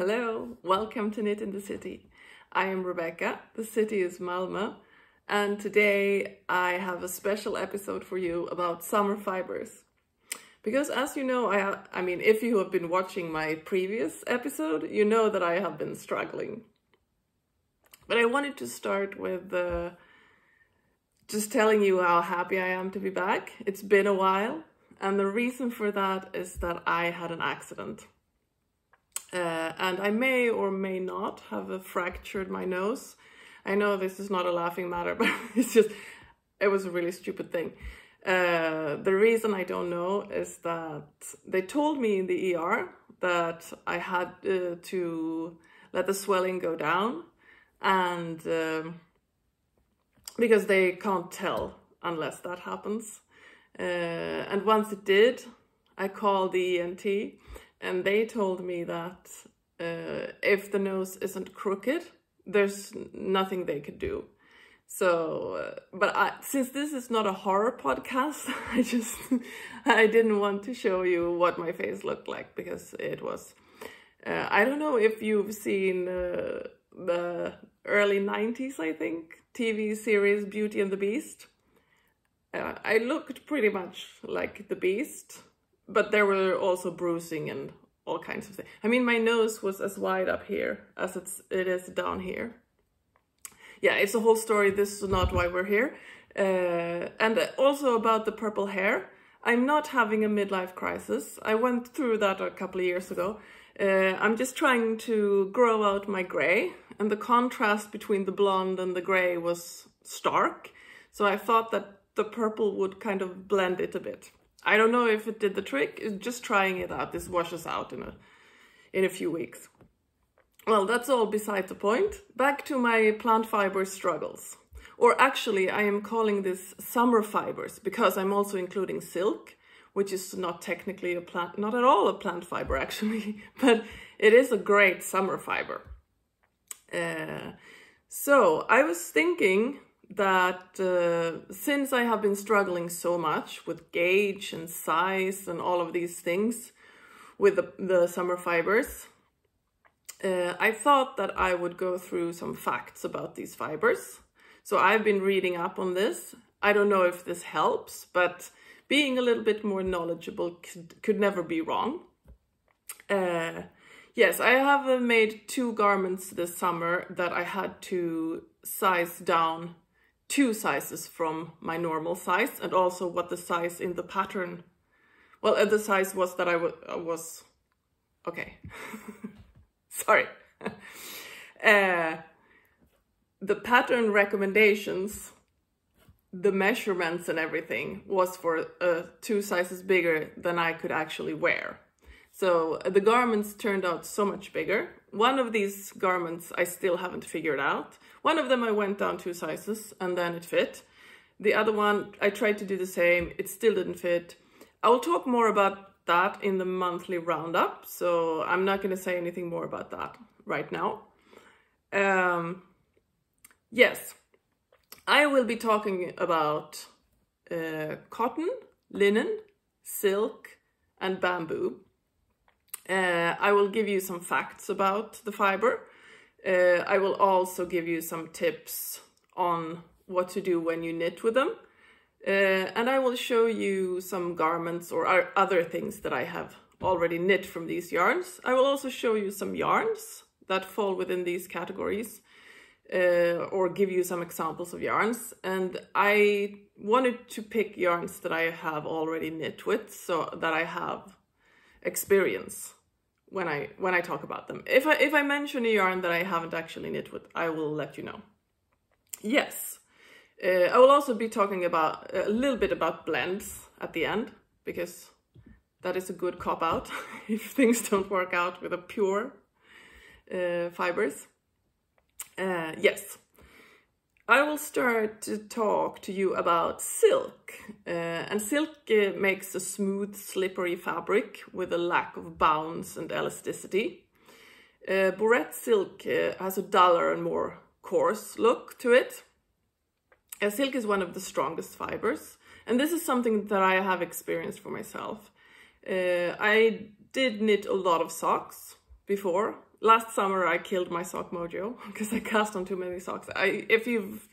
Hello, welcome to Knit in the City. I am Rebecca, the city is Malmö, and today I have a special episode for you about summer fibers. Because as you know, I mean, if you have been watching my previous episode, you know that I have been struggling. But I wanted to start with just telling you how happy I am to be back. It's been a while, and the reason for that is that I had an accident. And I may or may not have fractured my nose. I know this is not a laughing matter, but it was a really stupid thing. The reason I don't know is that they told me in the ER that I had to let the swelling go down, and because they can't tell unless that happens. And once it did, I called the ENT. And they told me that if the nose isn't crooked, there's nothing they could do. So, since this is not a horror podcast, I didn't want to show you what my face looked like, because it was, I don't know if you've seen the early 90s, I think, TV series Beauty and the Beast. I looked pretty much like the Beast. But there were also bruising and all kinds of things. I mean, my nose was as wide up here as it is down here. Yeah, it's a whole story. This is not why we're here. And also about the purple hair. I'm not having a midlife crisis. I went through that a couple of years ago. I'm just trying to grow out my gray. And the contrast between the blonde and the gray was stark. So I thought that the purple would kind of blend it a bit. I don't know if it did the trick. It's just trying it out. This washes out in a few weeks. Well, that's all beside the point. Back to my plant fiber struggles. Or actually, I am calling this summer fibers because I'm also including silk, which is not technically a plant, not at all a plant fiber actually, but it is a great summer fiber. So I was thinking that since I have been struggling so much with gauge and size and all of these things with the summer fibers, I thought that I would go through some facts about these fibers. So I've been reading up on this. I don't know if this helps, but being a little bit more knowledgeable could never be wrong. Yes, I have made 2 garments this summer that I had to size down 2 sizes from my normal size, and also what the size in the pattern, well, the size was that I was, okay, sorry. The pattern recommendations, the measurements and everything was for 2 sizes bigger than I could actually wear. So the garments turned out so much bigger. One of these garments I still haven't figured out. One of them I went down 2 sizes and then it fit. The other one, I tried to do the same, it still didn't fit. I will talk more about that in the monthly roundup, so I'm not going to say anything more about that right now. Yes, I will be talking about cotton, linen, silk and bamboo. I will give you some facts about the fiber. I will also give you some tips on what to do when you knit with them. And I will show you some garments or other things that I have already knit from these yarns. I will also show you some yarns that fall within these categories, or give you some examples of yarns. And I wanted to pick yarns that I have already knit with, so that I have experience when I talk about them. If I mention a yarn that I haven't actually knit with, I will let you know. Yes, I will also be talking about a little bit about blends at the end, because that is a good cop-out if things don't work out with a pure fibers. Yes, I will start to talk to you about silk. And silk makes a smooth, slippery fabric with a lack of bounce and elasticity. Bourette silk has a duller and more coarse look to it. Silk is one of the strongest fibers, and this is something that I have experienced for myself. I did knit a lot of socks before, last summer I killed my sock mojo because I cast on too many socks. If you've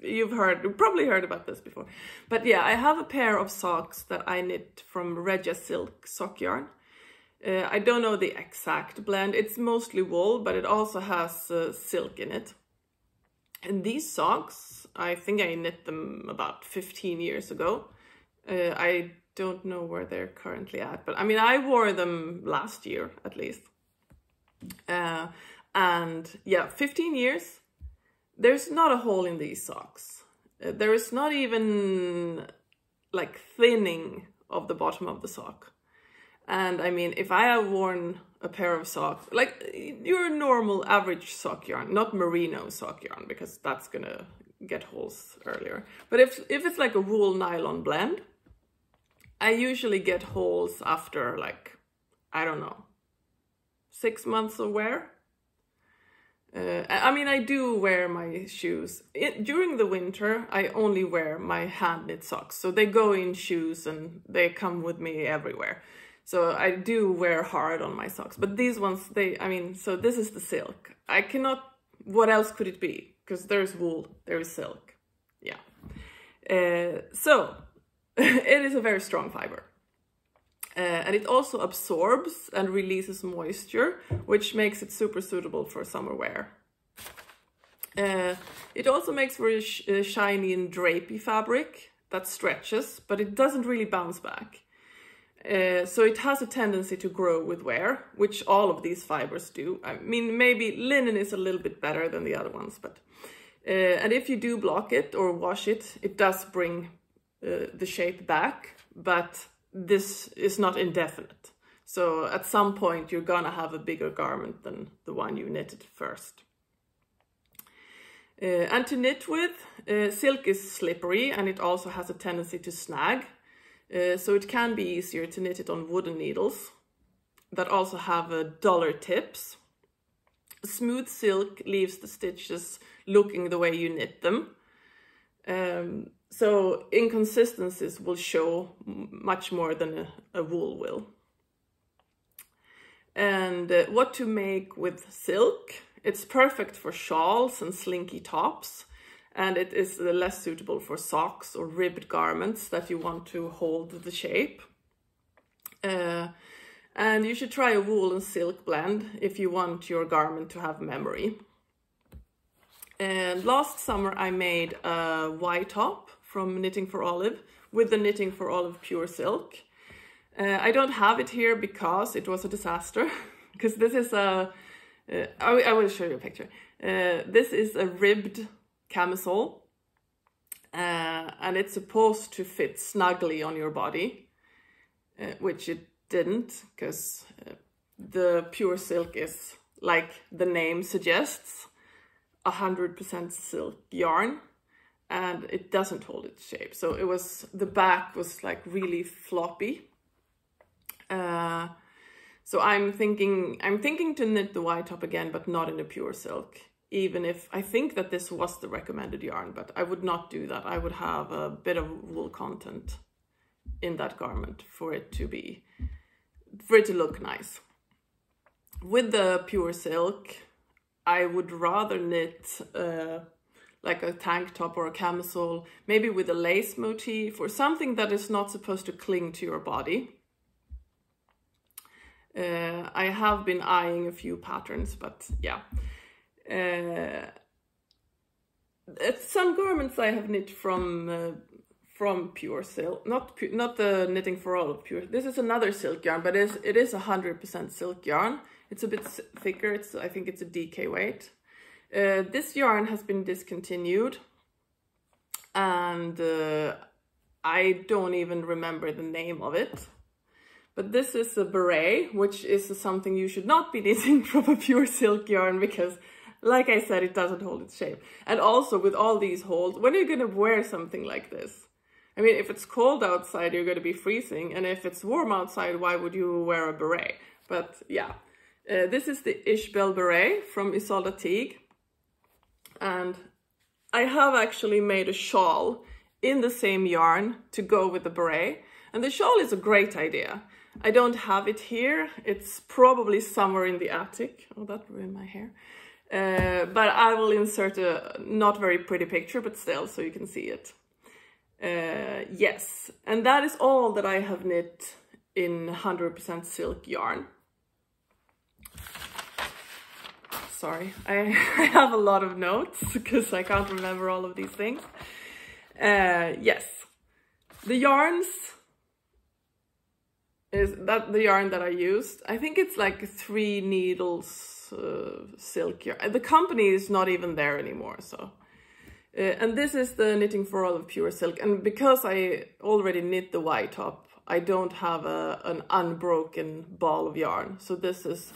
probably heard about this before. But yeah, I have a pair of socks that I knit from Regia silk sock yarn. I don't know the exact blend. It's mostly wool, but it also has silk in it. And these socks, I think I knit them about 15 years ago. I don't know where they're currently at, but I mean, I wore them last year at least. And yeah, 15 years, there's not a hole in these socks. There is not even like thinning of the bottom of the sock. And I mean, if I have worn a pair of socks, like your normal average sock yarn, not merino sock yarn, because that's gonna get holes earlier. But if it's like a wool nylon blend, I usually get holes after like, I don't know, 6 months of wear. I mean, I do wear my shoes. During the winter, I only wear my hand knit socks. So they go in shoes and they come with me everywhere. So I do wear hard on my socks. But these ones, so this is the silk. I cannot, what else could it be? Because there's wool, there is silk. Yeah. So it is a very strong fiber. And it also absorbs and releases moisture, which makes it super suitable for summer wear. It also makes for a shiny and drapey fabric that stretches, but it doesn't really bounce back. So it has a tendency to grow with wear, which all of these fibers do. I mean, maybe linen is a little bit better than the other ones, but and if you do block it or wash it, it does bring the shape back, but this is not indefinite. So at some point you're gonna have a bigger garment than the one you knitted first. And to knit with, silk is slippery and it also has a tendency to snag. So it can be easier to knit it on wooden needles that also have duller tips. Smooth silk leaves the stitches looking the way you knit them. So inconsistencies will show much more than a wool will. And what to make with silk? It's perfect for shawls and slinky tops. And it is less suitable for socks or ribbed garments that you want to hold the shape. And you should try a wool and silk blend if you want your garment to have memory. And last summer I made a Y top from Knitting for Olive with the Knitting for Olive Pure silk. I don't have it here because it was a disaster. Because this is I will show you a picture. This is a ribbed camisole, and it's supposed to fit snugly on your body, which it didn't, because the pure silk is, like the name suggests, 100% silk yarn, and it doesn't hold its shape. So it was, the back was like really floppy. So I'm thinking to knit the Y top again, but not in a pure silk. Even if I think that this was the recommended yarn, but I would not do that. I would have a bit of wool content in that garment for it to look nice. With the pure silk, I would rather knit like a tank top or a camisole, maybe with a lace motif or something that is not supposed to cling to your body. I have been eyeing a few patterns, but yeah. Some garments I have knit from pure silk, not the Knitting for Olive Pure. This is another silk yarn, but it is 100% silk yarn. It's a bit thicker. I think it's a DK weight. This yarn has been discontinued, and I don't even remember the name of it. But this is a beret, which is something you should not be knitting from a pure silk yarn because, like I said, it doesn't hold its shape. And also with all these holes, when are you going to wear something like this? I mean, if it's cold outside, you're going to be freezing. And if it's warm outside, why would you wear a beret? But yeah, this is the Ishbel beret from Isolde Teague. And I have actually made a shawl in the same yarn to go with the beret. And the shawl is a great idea. I don't have it here. It's probably somewhere in the attic. Oh, that ruined my hair. But I will insert a not very pretty picture, but still, so you can see it. Yes, and that is all that I have knit in 100% silk yarn. Sorry, I have a lot of notes because I can't remember all of these things. Yes, the yarns is that the yarn that I used. I think it's like 3 needles silk yarn. The company is not even there anymore, so. And this is the Knitting for All of Pure Silk. And because I already knit the white top, I don't have an unbroken ball of yarn. So this is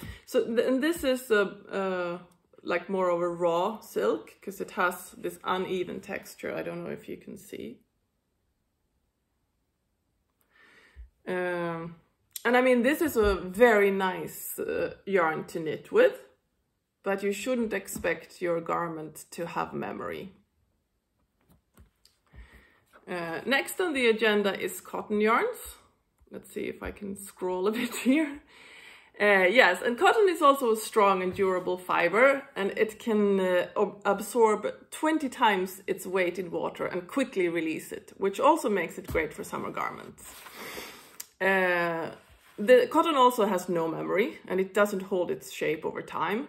like more of a raw silk because it has this uneven texture. I don't know if you can see. And I mean, this is a very nice yarn to knit with, but you shouldn't expect your garment to have memory. Next on the agenda is cotton yarns. Let's see if I can scroll a bit here. Yes, and cotton is also a strong and durable fiber, and it can absorb 20 times its weight in water and quickly release it, which also makes it great for summer garments. The cotton also has no memory, and it doesn't hold its shape over time.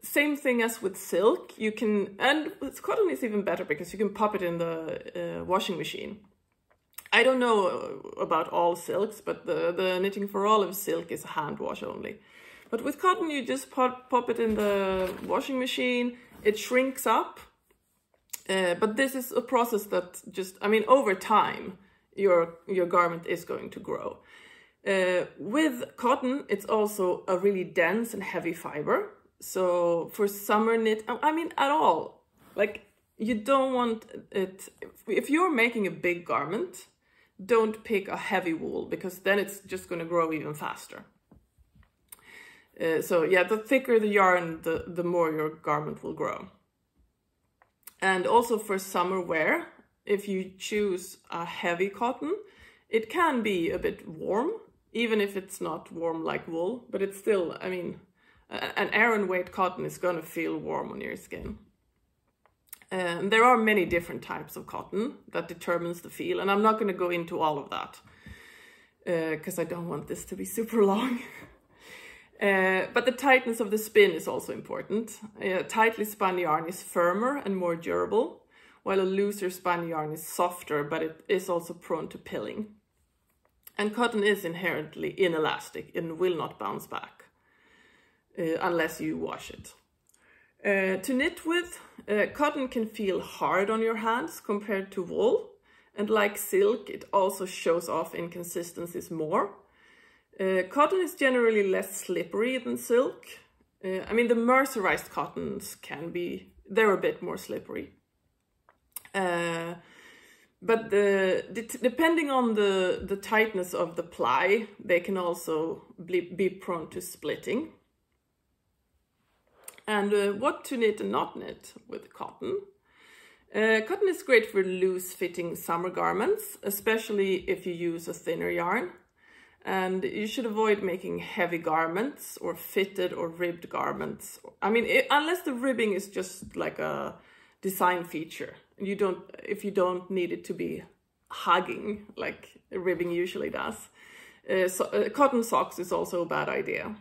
Same thing as with silk, you can, and with cotton is even better because you can pop it in the washing machine. I don't know about all silks, but the Knitting for All of silk is a hand wash only. But with cotton, you just pop it in the washing machine, it shrinks up. But this is a process that just, I mean, over time, your garment is going to grow. With cotton, it's also a really dense and heavy fiber. So for summer knit, I mean, at all, like you don't want it, if you're making a big garment, don't pick a heavy wool because then it's just going to grow even faster. So yeah, the thicker the yarn, the more your garment will grow. And also for summer wear, if you choose a heavy cotton, it can be a bit warm, even if it's not warm like wool, but it's still, I mean, an Aran weight cotton is going to feel warm on your skin. And there are many different types of cotton that determines the feel, and I'm not going to go into all of that because I don't want this to be super long. But the tightness of the spin is also important. Tightly spun yarn is firmer and more durable, while a looser spun yarn is softer, but it is also prone to pilling. And cotton is inherently inelastic and will not bounce back unless you wash it. To knit with, cotton can feel hard on your hands compared to wool, and like silk, it also shows off inconsistencies more. Cotton is generally less slippery than silk. I mean, the mercerized cottons can be, they're a bit more slippery. But depending on the tightness of the ply, they can also be prone to splitting. And what to knit and not knit with cotton. Cotton is great for loose-fitting summer garments, especially if you use a thinner yarn. And you should avoid making heavy garments or fitted or ribbed garments. I mean, unless the ribbing is just like a design feature. If you don't need it to be hugging like ribbing usually does. Cotton socks is also a bad idea.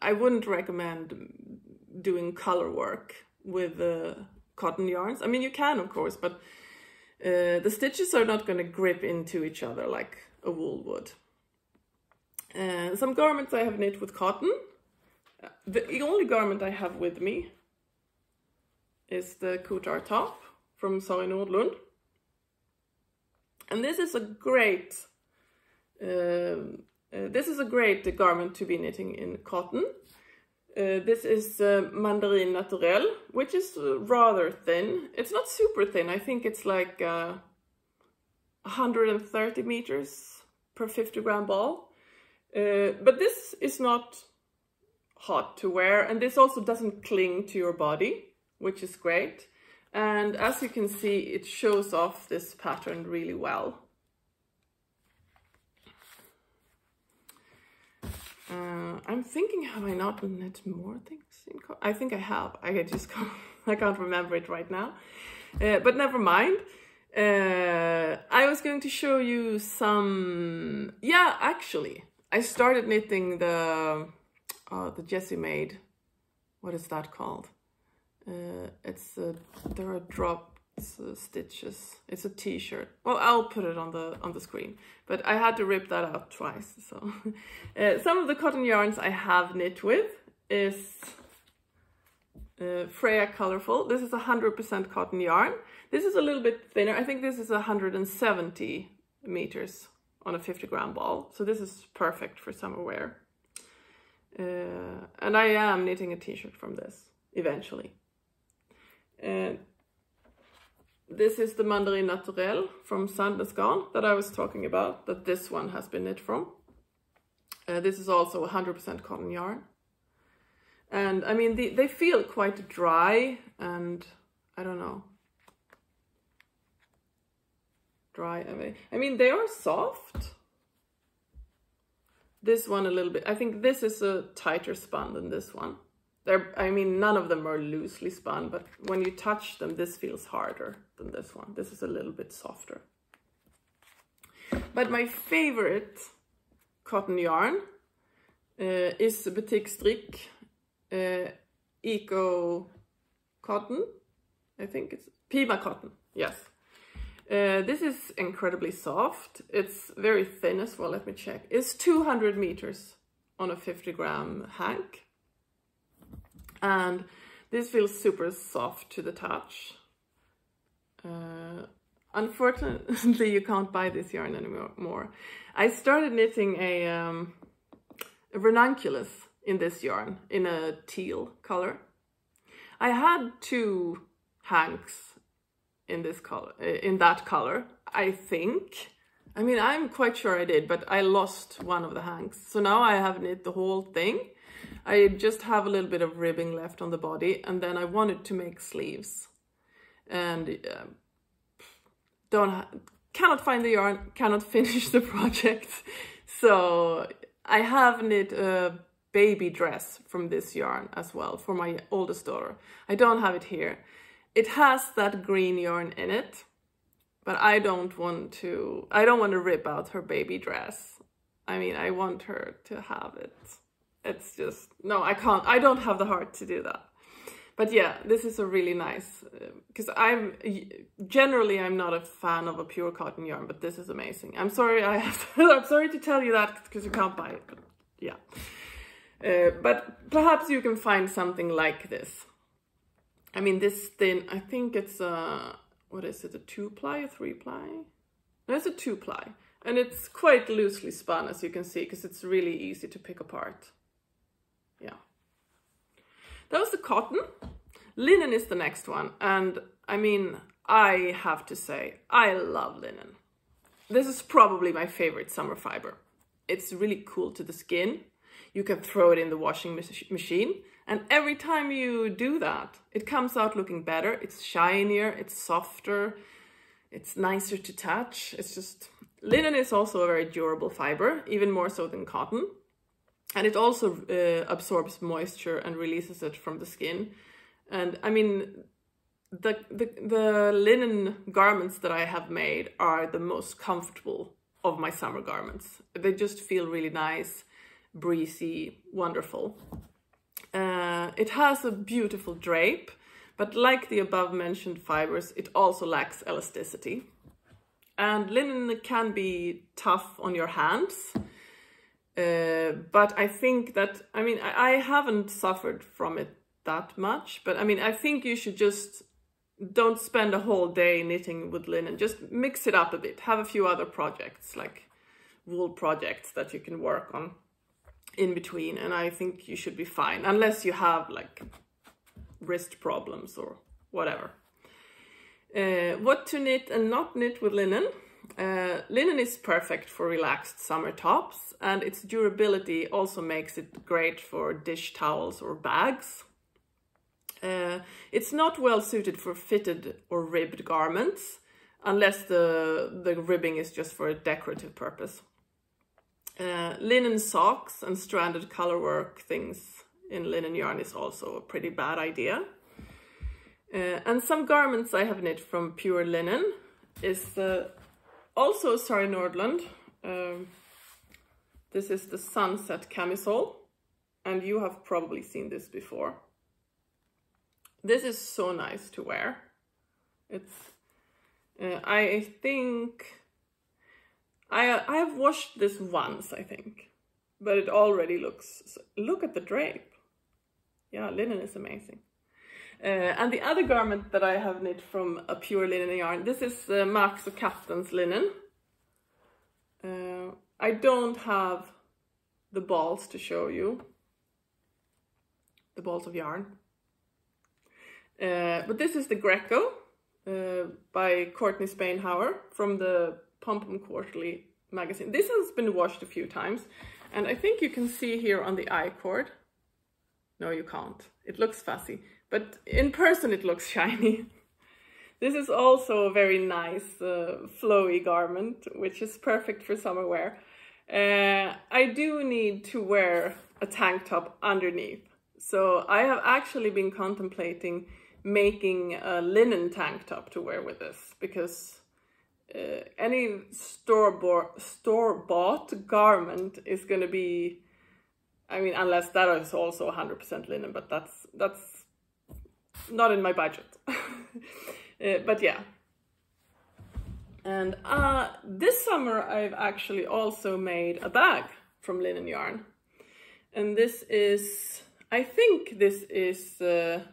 I wouldn't recommend doing color work with cotton yarns. I mean, you can, of course, but the stitches are not going to grip into each other like a wool would. Some garments I have knit with cotton. The only garment I have with me is the Kutar top from Sari Nordlund. And this is a great garment to be knitting in cotton. This is Mandarin Naturell, which is rather thin. It's not super thin. I think it's like 130 meters per 50 gram ball. But this is not hot to wear, and this also doesn't cling to your body, which is great. And as you can see, it shows off this pattern really well. I'm thinking, have I not knit more things in cotton? I think I have. I just I can't remember it right now. But never mind. I was going to show you some. Yeah, actually, I started knitting the Jessie made. What is that called? There are dropped stitches. It's a t-shirt. Well, I'll put it on the screen, but I had to rip that out twice. So some of the cotton yarns I have knit with is Fraya Colorful. This is 100% cotton yarn. This is a little bit thinner. I think this is 170 meters on a 50-gram ball. So this is perfect for summer wear. And I am knitting a t-shirt from this eventually. This is the Mandarin Naturell from Sandnes Garn that I was talking about, that this one has been knit from. This is also 100% cotton yarn. And I mean, they feel quite dry and I don't know. Dry, I mean, they are soft. This one a little bit, I think this is a tighter spun than this one. I mean, none of them are loosely spun, but when you touch them, this feels harder than this one. This is a little bit softer. But my favorite cotton yarn is Butik Strik Eco Cotton. I think it's Pima Cotton, yes. This is incredibly soft. It's very thin as well, let me check. It's 200 meters on a 50-gram hank. And this feels super soft to the touch. Unfortunately, you can't buy this yarn anymore. I started knitting a ranunculus in this yarn in a teal color. I had 2 hanks in this color, in that color, I think. I mean, I'm quite sure I did, but I lost one of the hanks. So now I have knit the whole thing. I just have a little bit of ribbing left on the body, and then I wanted to make sleeves. And cannot find the yarn, cannot finish the project. So I have knit a baby dress from this yarn as well for my oldest daughter. I don't have it here. It has that green yarn in it, but I don't want to rip out her baby dress. I mean, I want her to have it. It's just, no, I can't. I don't have the heart to do that. But yeah, this is a really nice, because I'm not a fan of a pure cotton yarn, but this is amazing. I'm sorry, I'm sorry to tell you that because you can't buy it, but yeah. But perhaps you can find something like this. I mean, this thin, I think it's a, what is it, a 2-ply, a 3-ply? No, it's a 2-ply. And it's quite loosely spun, as you can see, because it's really easy to pick apart. Yeah. That was the cotton. Linen is the next one. And I mean, I have to say, I love linen. This is probably my favorite summer fiber. It's really cool to the skin. You can throw it in the washing machine. And every time you do that, it comes out looking better. It's shinier, it's softer, it's nicer to touch. It's just, linen is also a very durable fiber, even more so than cotton. And it also absorbs moisture and releases it from the skin. And I mean, the linen garments that I have made are the most comfortable of my summer garments. They just feel really nice, breezy, wonderful. It has a beautiful drape, but like the above mentioned fibers, it also lacks elasticity. And linen can be tough on your hands. But I think that, I mean, I haven't suffered from it that much, but I mean, I think you should just don't spend a whole day knitting with linen. Just mix it up a bit. Have a few other projects, like wool projects that you can work on in between, and I think you should be fine, unless you have like wrist problems or whatever. What to knit and not knit with linen. Linen is perfect for relaxed summer tops, and its durability also makes it great for dish towels or bags. It's not well suited for fitted or ribbed garments, unless the ribbing is just for a decorative purpose. Linen socks and stranded colorwork things in linen yarn is also a pretty bad idea. And some garments I have knit from pure linen is also Sari Nordland. This is the sunset camisole, and you have probably seen this before. This is so nice to wear. It's I think I have washed this once, I think, but it already looks, look at the drape. Yeah, linen is amazing. And the other garment that I have knit from a pure linen yarn, this is Max och Captain's linen. I don't have the balls to show you, the balls of yarn. But this is the Greco by Courtney Spainhauer from the Pom Pom Quarterly magazine. This has been washed a few times, and I think you can see here on the I-cord. No, you can't. It looks fussy, but in person it looks shiny. This is also a very nice flowy garment, which is perfect for summer wear. I do need to wear a tank top underneath, so I have actually been contemplating making a linen tank top to wear with this, because any store-bought garment is going to be, I mean, unless that is also 100% linen, but that's not in my budget. But yeah. And this summer I've actually also made a bag from linen yarn. And this is, I think this is, let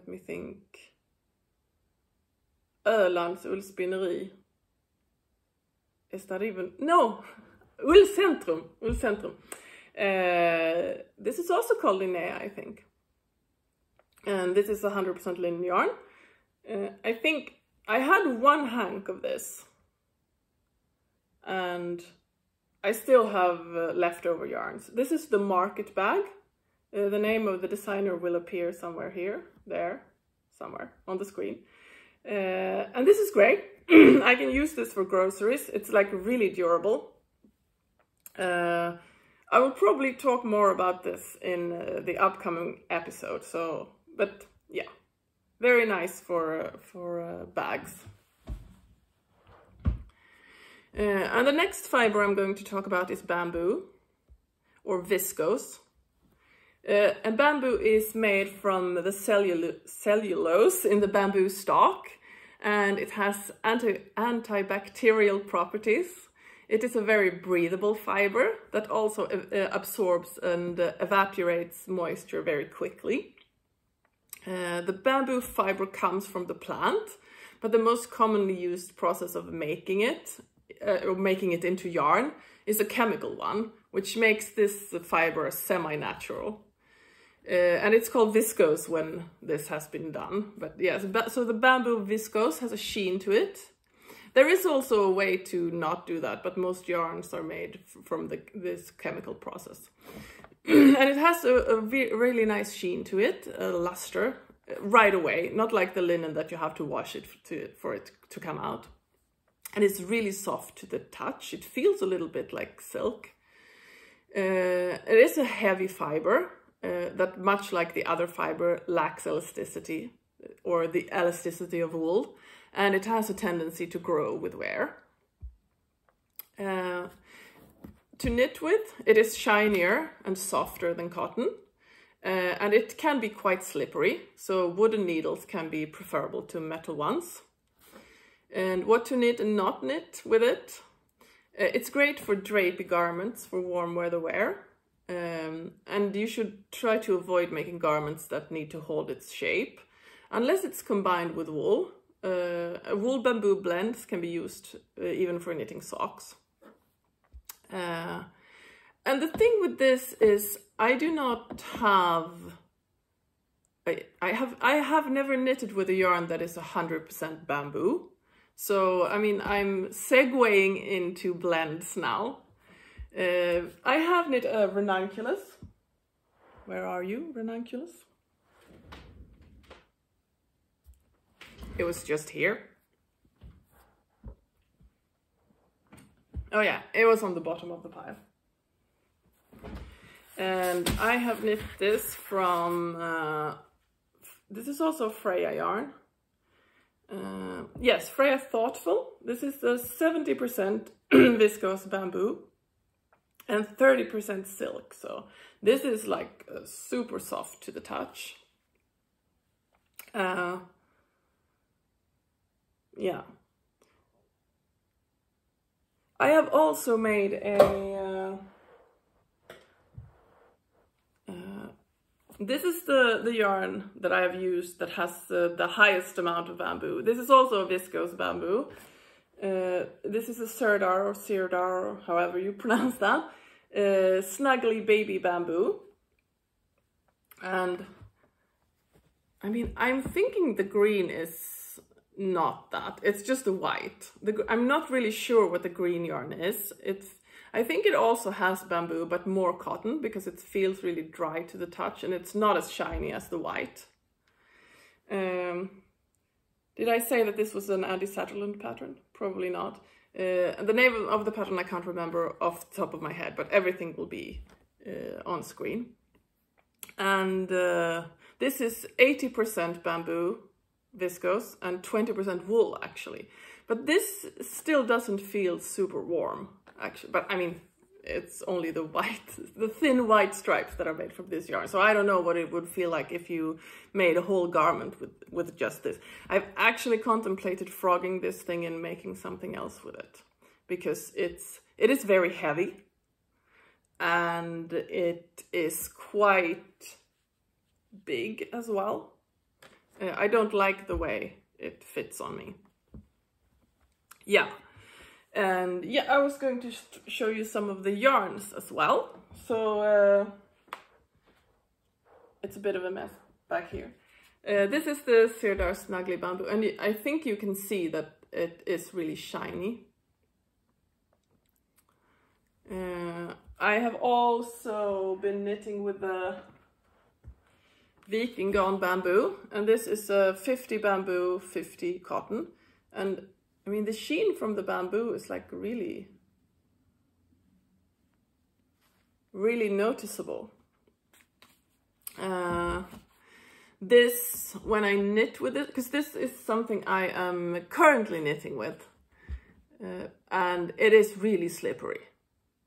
me think, Ölands ullspinneri. Is that even? No! Ullcentrum. This is also called Linnea, I think. And this is 100% linen yarn. I think I had one hank of this. And I still have leftover yarns. This is the market bag. The name of the designer will appear somewhere here, there, somewhere on the screen. And this is great. I can use this for groceries. It's like really durable. I will probably talk more about this in the upcoming episode. So, but yeah, very nice for bags. And the next fiber I'm going to talk about is bamboo, or viscose. And bamboo is made from the cellulose in the bamboo stalk, and it has antibacterial properties. It is a very breathable fiber that also absorbs and evaporates moisture very quickly. The bamboo fiber comes from the plant, but the most commonly used process of making it, or making it into yarn, is a chemical one, which makes this fiber semi-natural. And it's called viscose when this has been done. But yes, so the bamboo viscose has a sheen to it. There is also a way to not do that, but most yarns are made from this chemical process. And it has a really nice sheen to it, a luster, right away. Not like the linen that you have to wash it for it to come out. And it's really soft to the touch. It feels a little bit like silk. It is a heavy fiber. That, much like the other fiber, lacks elasticity, or the elasticity of wool, and it has a tendency to grow with wear. To knit with, it is shinier and softer than cotton, and it can be quite slippery, so wooden needles can be preferable to metal ones. And what to knit and not knit with it? It's great for drapey garments for warm weather wear. And you should try to avoid making garments that need to hold its shape, unless it's combined with wool. Wool bamboo blends can be used even for knitting socks. And the thing with this is I do not have... I have never knitted with a yarn that is 100% bamboo. So, I mean, I'm segueing into blends now. I have knit a ranunculus. Where are you, ranunculus? It was just here. Oh yeah, it was on the bottom of the pile. And I have knit this from, this is also Fraya yarn. Yes, Fraya Thoughtful. This is the 70% viscose bamboo and 30% silk. So this is like super soft to the touch. Yeah. I have also made a, this is the yarn that I have used that has the highest amount of bamboo. This is also a viscose bamboo. This is a Sirdar or Sirdar, or however you pronounce that. Snuggly baby bamboo. And I mean, I'm thinking the green is not that. It's just the white. I'm not really sure what the green yarn is. I think it also has bamboo, but more cotton, because it feels really dry to the touch and it's not as shiny as the white. Did I say that this was an Andy Sutherland pattern? Probably not. The name of the pattern I can't remember off the top of my head, but everything will be on screen. And this is 80% bamboo viscose and 20% wool actually. But this still doesn't feel super warm actually. But I mean, it's only the thin white stripes that are made from this yarn. So I don't know what it would feel like if you made a whole garment with just this. I've actually contemplated frogging this thing and making something else with it, because it is very heavy and it is quite big as well. I don't like the way it fits on me. Yeah. And yeah, I was going to show you some of the yarns as well. So it's a bit of a mess back here. This is the Sirdar Snuggly Bamboo, and I think you can see that it is really shiny. I have also been knitting with the Viking garn bamboo, and this is a 50 bamboo, 50 cotton. And I mean, the sheen from the bamboo is like really, really noticeable. This, when I knit with it, because this is something I am currently knitting with, and it is really slippery.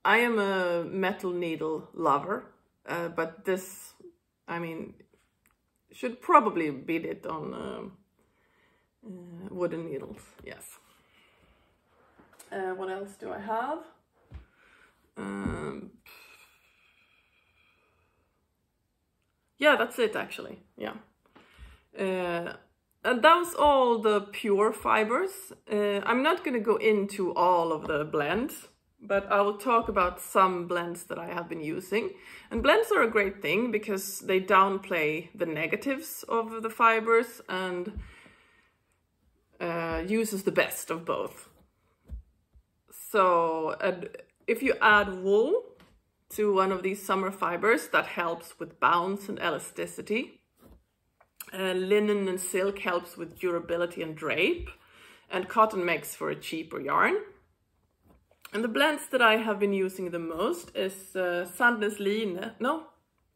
I am a metal needle lover, but this, I mean, should probably be knit on wooden needles, yes. What else do I have? Yeah, that's it actually, yeah. And that was all the pure fibers. I'm not going to go into all of the blends, but I will talk about some blends that I have been using. And blends are a great thing because they downplay the negatives of the fibers and uses the best of both. So if you add wool to one of these summer fibers, that helps with bounce and elasticity. Linen and silk helps with durability and drape, and cotton makes for a cheaper yarn. And the blends that I have been using the most is Sandnes Line, no,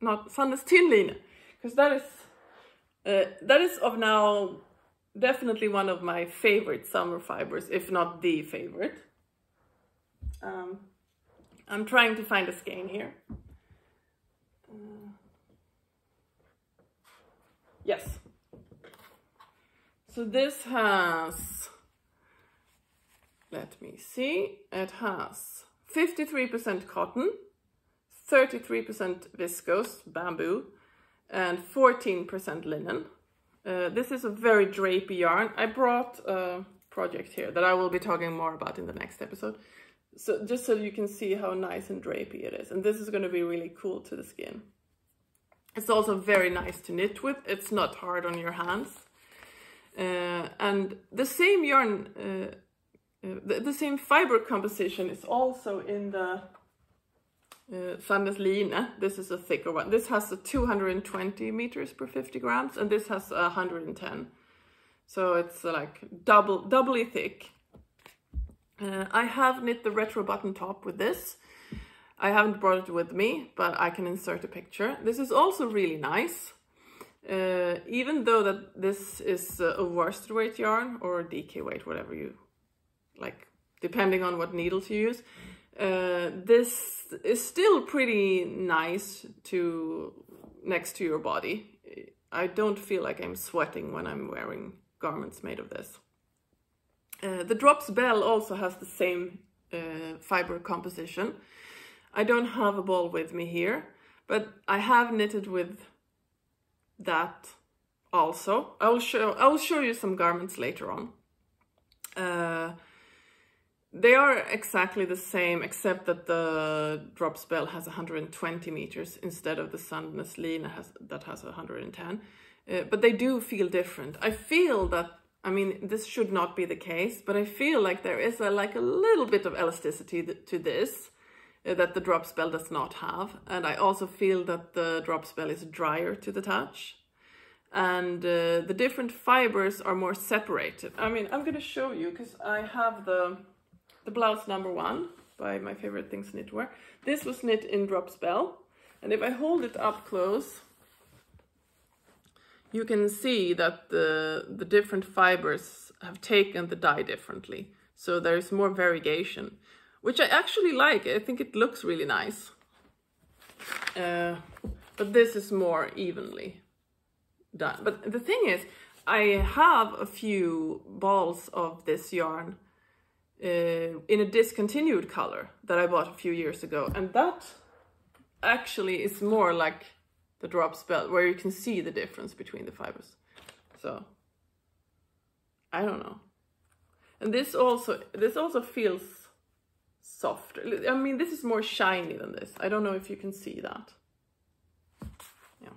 not Sandnes Tynn Line, because that is of now definitely one of my favorite summer fibers, if not the favorite. I'm trying to find a skein here. Yes. So this has, let me see, it has 53% cotton, 33% viscose, bamboo, and 14% linen. This is a very drapey yarn. I brought a project here that I will be talking more about in the next episode. So just so you can see how nice and drapey it is. And this is going to be really cool to the skin. It's also very nice to knit with. It's not hard on your hands. And the same yarn, the same fiber composition is also in the Sandnes Line. This is a thicker one. This has a 220 meters per 50 grams, and this has 110. So it's like doubly thick. I have knit the retro button top with this. I haven't brought it with me, but I can insert a picture. This is also really nice. Even though that this is a worsted weight yarn or a DK weight, whatever you like, depending on what needles you use. This is still pretty nice next to your body. I don't feel like I'm sweating when I'm wearing garments made of this. The Drops Belle also has the same fiber composition. I don't have a ball with me here, but I have knitted with that also. I will show you some garments later on. They are exactly the same, except that the Drops Belle has 120 meters instead of the Sandnes Line that has 110. But they do feel different. I feel that, I mean, this should not be the case, but I feel like there is like a little bit of elasticity to this that the Drops Belle does not have. And I also feel that the Drops Belle is drier to the touch. And the different fibers are more separated. I mean, I'm going to show you, because I have the blouse number 1 by My Favorite Things Knitwear. This was knit in Drops Belle. And if I hold it up close, you can see that the different fibers have taken the dye differently. So there's more variegation, which I actually like. I think it looks really nice. But this is more evenly done. But the thing is, I have a few balls of this yarn in a discontinued color that I bought a few years ago. And that actually is more like the Drops Belle, where you can see the difference between the fibers. So, I don't know. And this also feels softer. I mean, this is more shiny than this. I don't know if you can see that. Yeah.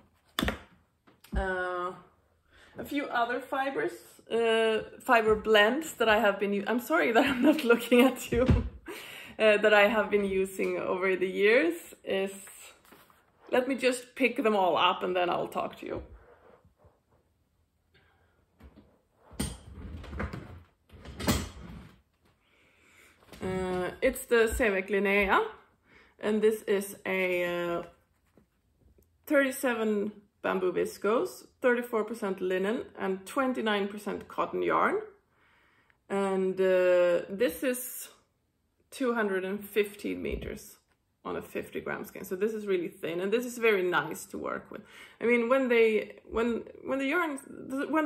A few other fibers, fiber blends that I have been using. I'm sorry that I'm not looking at you. That I have been using over the years is, let me just pick them all up and then I'll talk to you. It's the Cewec Linea, and this is a 37 bamboo viscose, 34% linen and 29% cotton yarn. And this is 215 meters on a 50 gram skein. So this is really thin, and this is very nice to work with. I mean, when the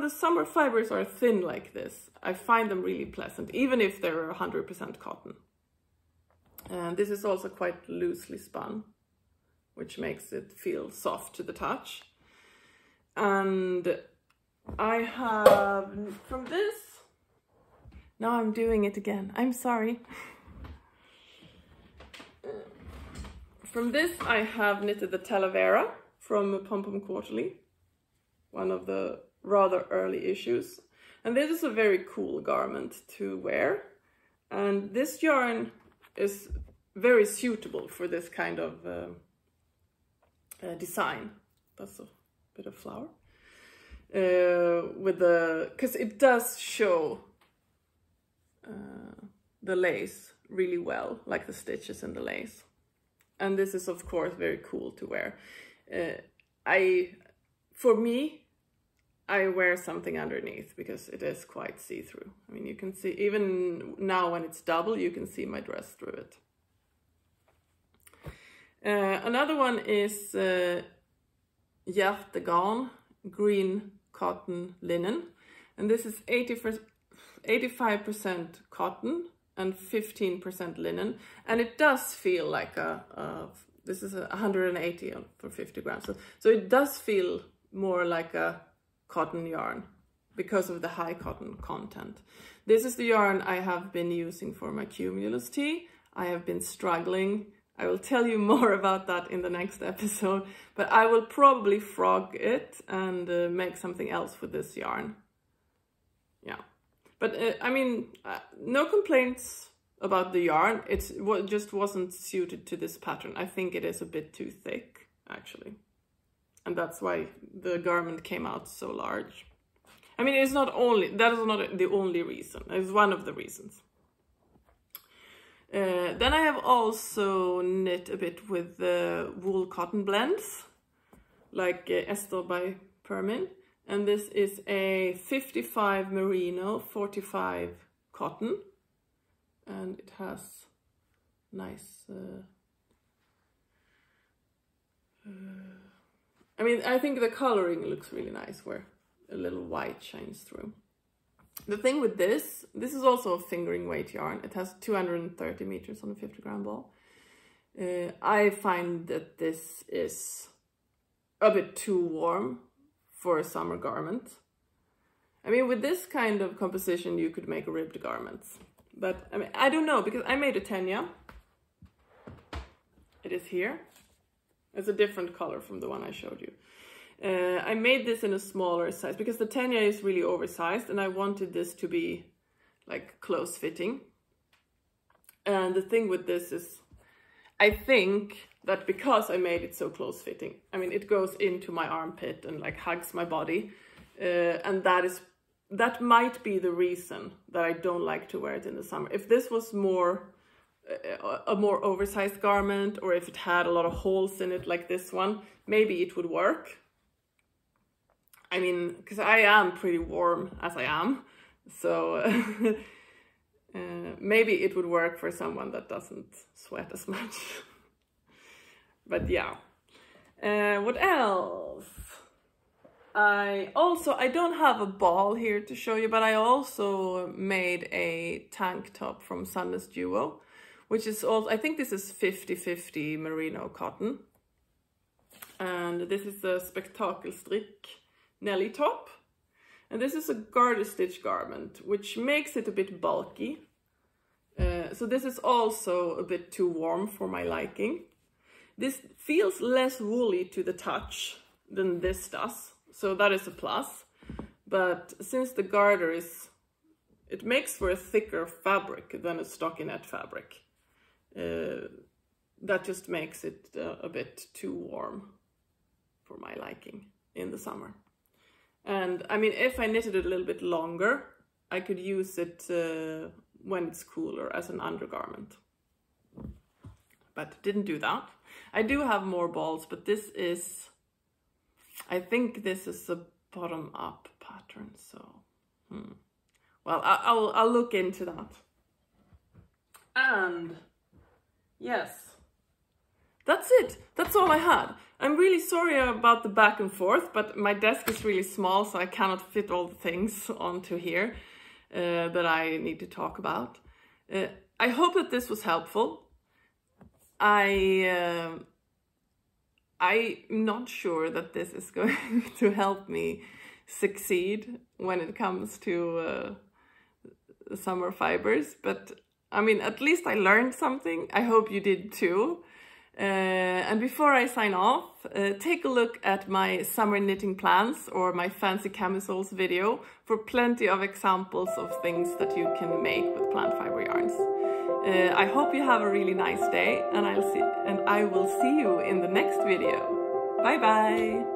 summer fibers are thin like this, I find them really pleasant, even if they're 100% cotton. And this is also quite loosely spun, which makes it feel soft to the touch. And I have, from this, now I'm doing it again, I'm sorry. From this I have knitted the Talavera from Pom Pom Quarterly, one of the rather early issues. And this is a very cool garment to wear. And this yarn is very suitable for this kind of design. That's a bit of flower. Because it does show the lace really well, like the stitches in the lace. And this is of course very cool to wear. For me, I wear something underneath because it is quite see-through. I mean, you can see, even now when it's double, you can see my dress through it. Another one is Hjertegarn Green cotton linen. And this is 85% cotton and 15% linen. And it does feel like this is 180 for 50 grams. So it does feel more like a cotton yarn because of the high cotton content. This is the yarn I have been using for my cumulus tee. I have been struggling. I will tell you more about that in the next episode, but I will probably frog it and make something else with this yarn. Yeah, but I mean, no complaints about the yarn. It just wasn't suited to this pattern. I think it is a bit too thick, actually. And that's why the garment came out so large. I mean, that is not the only reason. It's one of the reasons. Then I have also knit a bit with wool cotton blends, like Esther by Permin. And this is a 55 merino, 45 cotton. And it has nice... I mean, I think the coloring looks really nice where a little white shines through. The thing with this is also a fingering weight yarn. It has 230 meters on a 50 gram ball. I find that this is a bit too warm for a summer garment. I mean, with this kind of composition, you could make ribbed garments. But I mean, I don't know, because I made a tenya. It is here. It's a different color from the one I showed you. I made this in a smaller size because the tenya is really oversized and I wanted this to be like close fitting. And the thing with this is, I think that because I made it so close fitting, I mean, it goes into my armpit and like hugs my body. And that might be the reason that I don't like to wear it in the summer. If this was a more oversized garment, or if it had a lot of holes in it like this one, maybe it would work. I mean, because I am pretty warm as I am, so maybe it would work for someone that doesn't sweat as much. But yeah, what else? I don't have a ball here to show you, but I also made a tank top from Sandnes Duo, which is also, I think this is 50-50 merino cotton. And this is a Spektakel Strik Nelly top. And this is a garter stitch garment, which makes it a bit bulky. So this is also a bit too warm for my liking. This feels less woolly to the touch than this does. So that is a plus. But since the garter it makes for a thicker fabric than a stockinette fabric. That just makes it a bit too warm for my liking in the summer. And I mean, if I knitted it a little bit longer, I could use it when it's cooler as an undergarment. But didn't do that. I do have more balls, but this is, I think this is a bottom-up pattern, so well, I'll look into that. And yes, that's it. That's all I had. I'm really sorry about the back and forth, but my desk is really small, so I cannot fit all the things onto here that I need to talk about. I hope that this was helpful. I'm not sure that this is going to help me succeed when it comes to summer fibers, but I mean, at least I learned something. I hope you did too. And before I sign off, take a look at my summer knitting plans or my fancy camisoles video for plenty of examples of things that you can make with plant fiber yarns. I hope you have a really nice day, and I will see you in the next video. Bye bye!